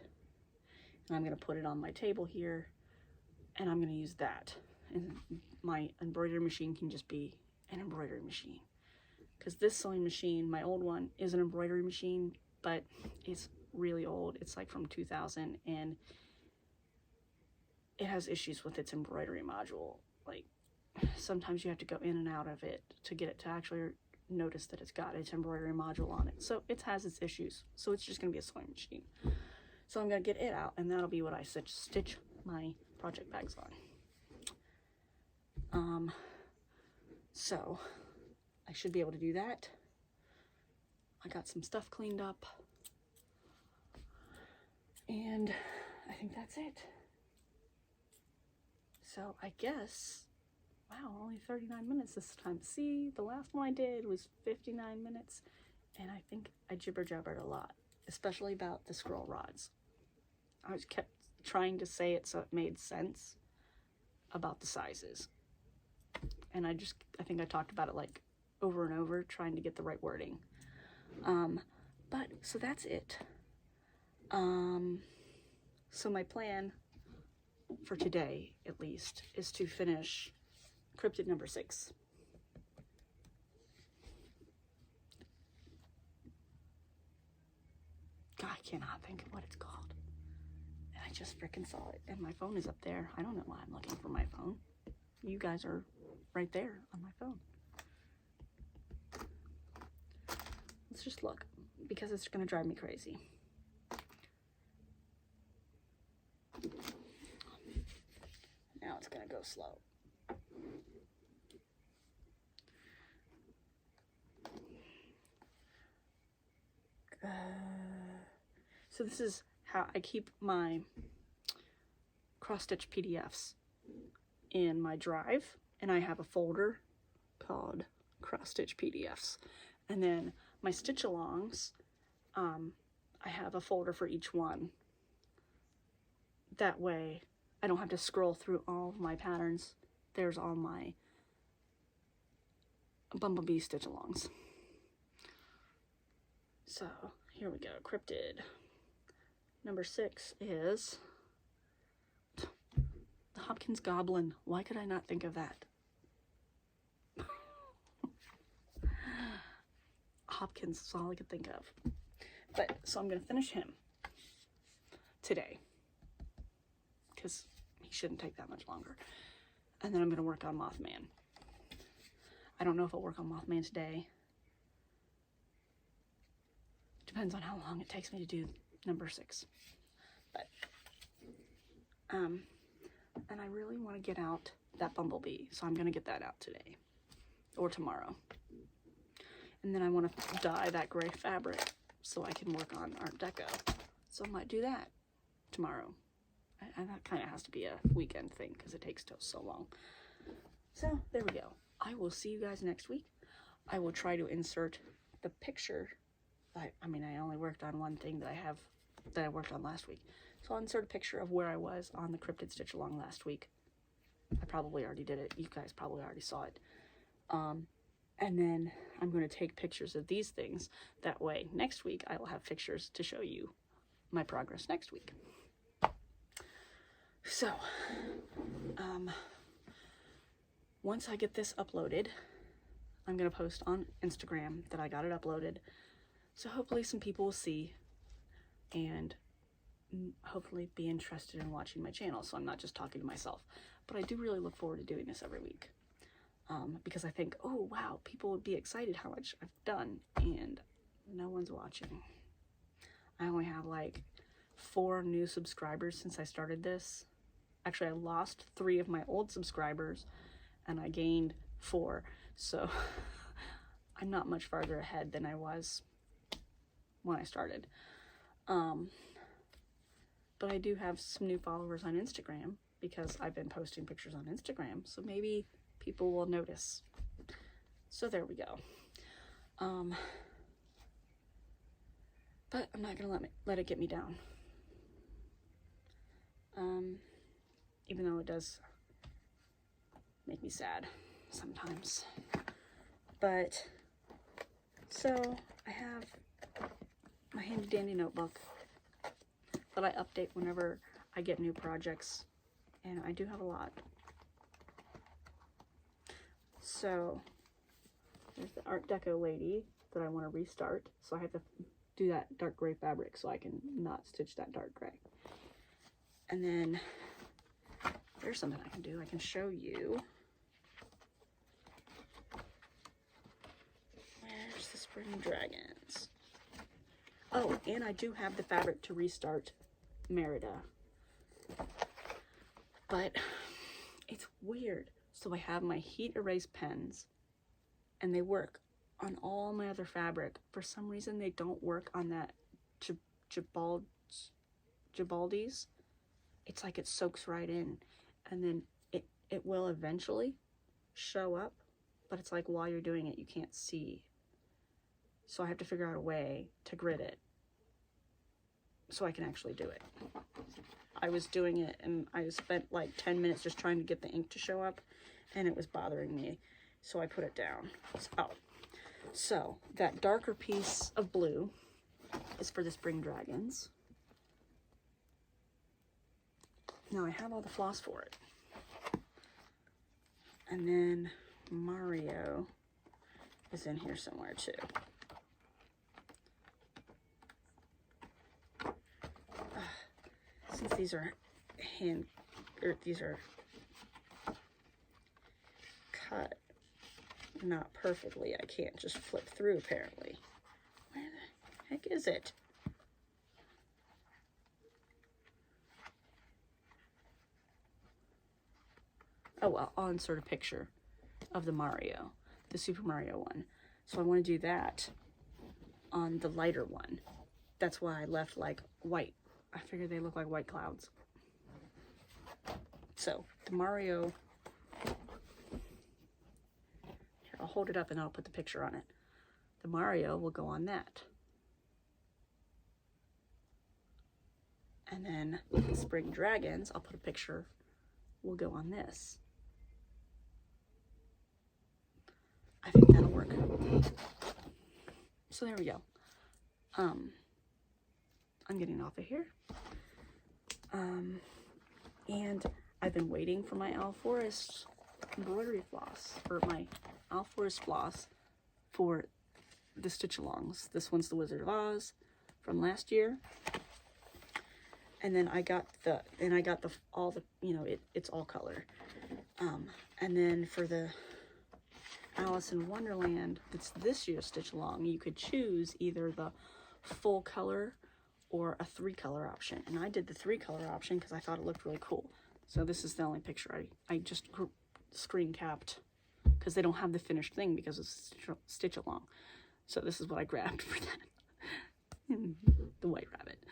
and I'm going to put it on my table here, and I'm going to use that. And my embroidery machine can just be an embroidery machine. Because this sewing machine, my old one, is an embroidery machine, but it's really old. It's like from 2000, and it has issues with its embroidery module. Like, sometimes you have to go in and out of it to get it to actually notice that it's got its embroidery module on it. So it has its issues. So it's just going to be a sewing machine. So I'm going to get it out, and that'll be what I stitch my project bags on. So I should be able to do that. I got some stuff cleaned up, and I think that's it. So I guess, wow, only 39 minutes this time. See, the last one I did was 59 minutes, and I think I jibber-jabbered a lot, especially about the scroll rods. I just kept trying to say it so it made sense about the sizes. And I think I talked about it like over and over, trying to get the right wording. But, so that's it. So my plan for today, at least, is to finish Cryptid number 6. God, I cannot think of what it's called. And I just freaking saw it, and my phone is up there. I don't know why I'm looking for my phone. You guys are right there on my phone. Let's just look, because it's going to drive me crazy. Now it's going to go slow. So this is how I keep my cross-stitch PDFs in my drive, and I have a folder called cross-stitch PDFs. And then my stitch-alongs, I have a folder for each one. That way I don't have to scroll through all of my patterns. There's all my Bumblebee stitch-alongs. So here we go. Cryptid number 6 is the Hopkins Goblin. Why could I not think of that? Hopkins is all I could think of. But, so I'm going to finish him today, because he shouldn't take that much longer. And then I'm going to work on Mothman. I don't know if I'll work on Mothman today. Depends on how long it takes me to do number 6. But, and I really want to get out that Bumblebee, so I'm going to get that out today or tomorrow. And then I want to dye that gray fabric so I can work on Art Deco. So I might do that tomorrow. And that kind of has to be a weekend thing because it takes so long. So there we go. I will see you guys next week. I will try to insert the picture. I mean, I only worked on one thing that I worked on last week. So I'll insert a picture of where I was on the Cryptid Stitch Along last week. I probably already did it. You guys probably already saw it. And then I'm going to take pictures of these things. That way, next week, I will have pictures to show you my progress next week. So, once I get this uploaded, I'm going to post on Instagram that I got it uploaded. So hopefully some people will see and hopefully be interested in watching my channel. So I'm not just talking to myself. But I do really look forward to doing this every week. Because I think, oh wow, people would be excited how much I've done, and no one's watching. I only have like 4 new subscribers since I started this. Actually, I lost 3 of my old subscribers and I gained 4. So I'm not much farther ahead than I was when I started. But I do have some new followers on Instagram because I've been posting pictures on Instagram. So maybe people will notice. So there we go. But I'm not gonna let it get me down. Even though it does make me sad sometimes. But so I have my handy dandy notebook that I update whenever I get new projects, and I do have a lot. So there's the Art Deco lady that I want to restart, so I have to do that dark gray fabric so I can not stitch that dark gray. And then there's something I can do. I can show you. Where's the Spring Dragons? Oh, and I do have the fabric to restart Merida. But it's weird. So I have my heat erase pens and they work on all my other fabric. For some reason they don't work on that Gibaldi's. It's like it soaks right in, and then it will eventually show up, but it's like while you're doing it you can't see. So I have to figure out a way to grid it so I can actually do it. I was doing it and I spent like 10 minutes just trying to get the ink to show up, and it was bothering me, so I put it down. So that darker piece of blue is for the Spring Dragons. Now I have all the floss for it. And then Mario is in here somewhere too. Since these are these are cut not perfectly, I can't just flip through apparently. Where the heck is it? Oh, well, I'll insert a picture of the Mario, the Super Mario one. So I want to do that on the lighter one. That's why I left like white. I figured they look like white clouds. So the Mario, here, I'll hold it up and I'll put the picture on it. The Mario will go on that. And then the Spring Dragons, I'll put a picture, will go on this. I think that'll work. So there we go. I'm getting off of here. And I've been waiting for my Owl Forest embroidery floss, or my Owl Forest floss for the stitch alongs. This one's the Wizard of Oz from last year. And then I got all the, you know, it's all color. And then for the Alice in Wonderland, that's this year's stitch along, you could choose either the full color or a 3-color option. And I did the 3-color option because I thought it looked really cool. So this is the only picture I just screen capped because they don't have the finished thing because it's stitch along. So this is what I grabbed for that. The white rabbit.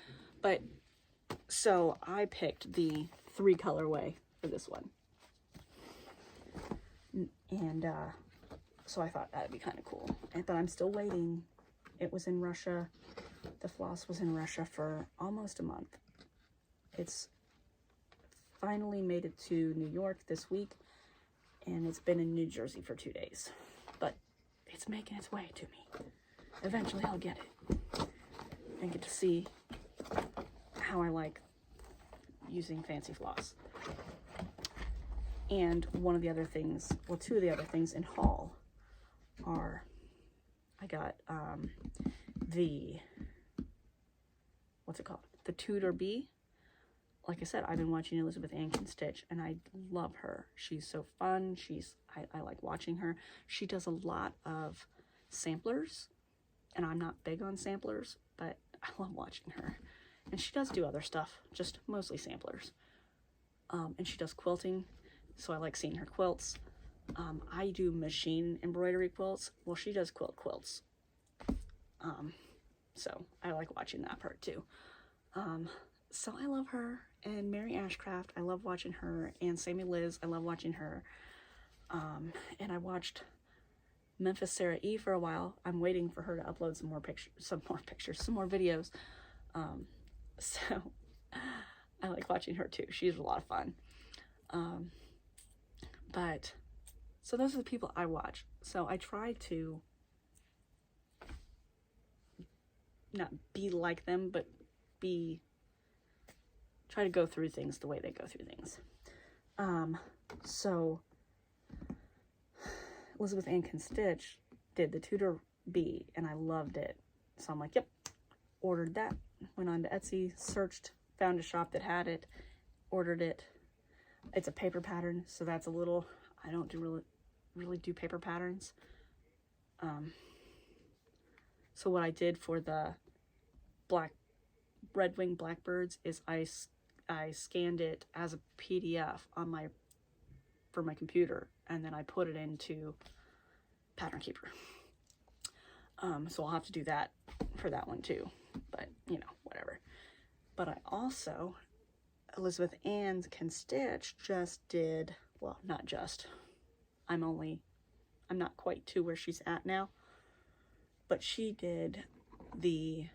But so I picked the 3-colorway for this one. And so I thought that'd be kind of cool. But I'm still waiting. It was in Russia. The floss was in Russia for almost a month. It's finally made it to New York this week, and it's been in New Jersey for 2 days. But it's making its way to me. Eventually I'll get it and get to see how I like using fancy floss. And one of the other things, well, 2 of the other things in haul are, I got the Tudor Bee. Like I said, I've been watching Elizabeth Ann can stitch, and I love her. She's so fun. I like watching her. She does a lot of samplers, and I'm not big on samplers, but I love watching her. And she does do other stuff, just mostly samplers. And she does quilting, so I like seeing her quilts. I do machine embroidery quilts. Well, she does quilts. So I like watching that part too. So I love her. And Mary Ashcraft, I love watching her. And Sammy Liz, I love watching her. And I watched Memphis Sarah E for a while. I'm waiting for her to upload some more videos. So I like watching her too. She's a lot of fun. But so those are the people I watch. So I try to not be like them, but try to go through things the way they go through things. So Elizabeth Ann Can Stitch did the Tudor Bee, and I loved it. So I'm like, yep, ordered that. Went on to Etsy, searched, found a shop that had it, ordered it. It's a paper pattern, so that's a little, I don't really do paper patterns. So what I did for the red-winged blackbirds is I scanned it as a PDF for my computer, and then I put it into Pattern Keeper. So I'll have to do that for that one too, but you know, whatever. But I also, Elizabeth Ann Can Stitch just did, well, not just, I'm not quite to where she's at now, but she did the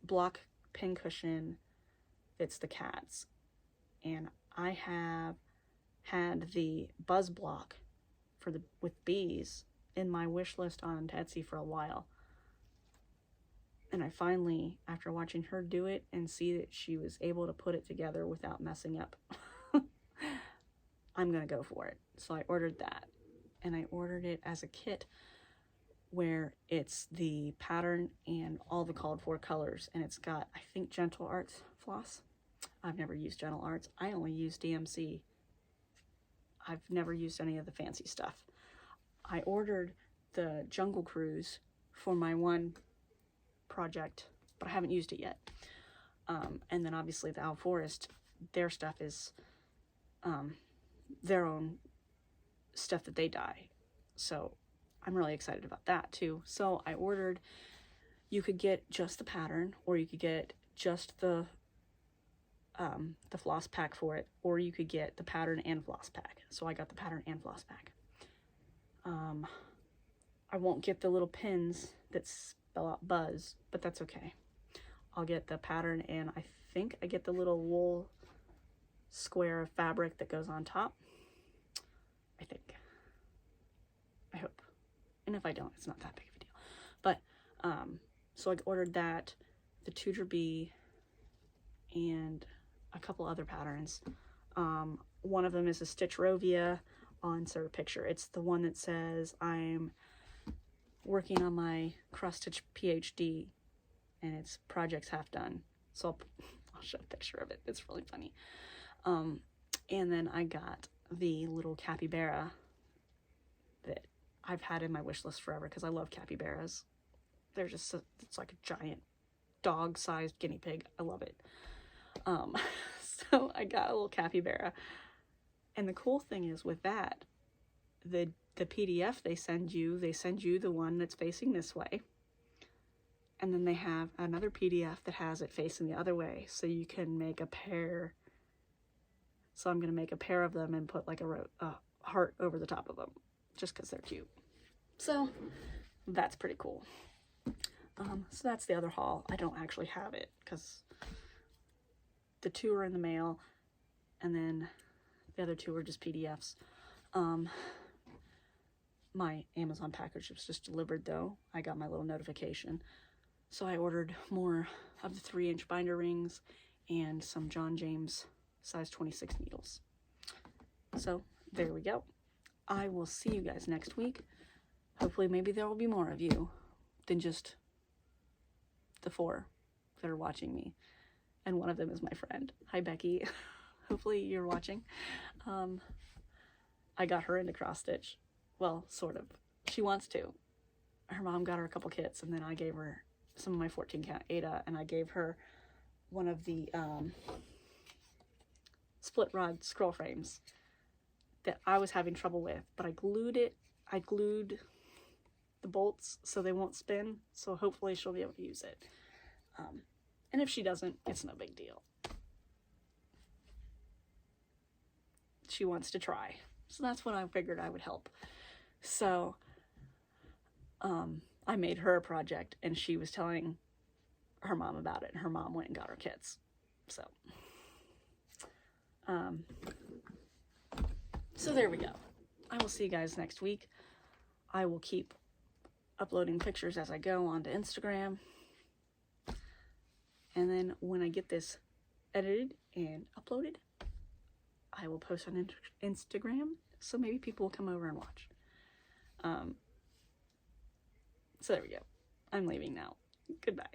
block pincushion Fits the Cats, and I have had the buzz block with bees in my wish list on Etsy for a while, and I finally, after watching her do it and see that she was able to put it together without messing up, I'm gonna go for it. So I ordered that, and I ordered it as a kit where it's the pattern and all the called for colors, and it's got, I think, Gentle Arts floss. I've never used Gentle Arts. I only use DMC. I've never used any of the fancy stuff. I ordered the Jungle Cruise for my one project, but I haven't used it yet. And then obviously the Owl Forest, their stuff is their own stuff that they dye. So I'm really excited about that too. So I ordered, you could get just the pattern, or you could get just the floss pack for it, or you could get the pattern and floss pack. So I got the pattern and floss pack. I won't get the little pins that spell out Buzz, but that's okay. I'll get the pattern, and I think I get the little wool square of fabric that goes on top. I think. I hope. And if I don't, it's not that big of a deal. But, so I ordered that, the Tudor Bee, and a couple other patterns. One of them is a Stitcherovia. I'll insert a picture. It's the one that says I'm working on my cross-stitch PhD, and it's projects half done. So I'll show a picture of it. It's really funny. And then I got the little capybara that I've had in my wish list forever because I love capybaras. They're just, it's like a giant dog-sized guinea pig. I love it. So I got a little capybara. And the cool thing is with that, the PDF they send you the one that's facing this way. And then they have another PDF that has it facing the other way. So you can make a pair. So I'm going to make a pair of them and put like a heart over the top of them, just because they're cute. So that's pretty cool. So that's the other haul. I don't actually have it because the two are in the mail, and then the other two are just PDFs. My Amazon package was just delivered though. I got my little notification. So I ordered more of the 3-inch binder rings and some John James size 26 needles. So there we go. I will see you guys next week. Hopefully maybe there will be more of you than just the 4 that are watching me. And one of them is my friend. Hi, Becky. Hopefully you're watching. I got her into cross stitch. Well, sort of. She wants to. Her mom got her a couple kits, and then I gave her some of my 14 count Ada, and I gave her one of the split rod scroll frames that I was having trouble with, but I glued the bolts so they won't spin, so hopefully she'll be able to use it. And if she doesn't, it's no big deal. She wants to try, so that's when I figured I would help. So I made her a project, and she was telling her mom about it, and her mom went and got her kits. So so there we go. I will see you guys next week. I will keep uploading pictures as I go onto Instagram, and then when I get this edited and uploaded, I will post on Instagram, so maybe people will come over and watch. So there we go. I'm leaving now. Goodbye.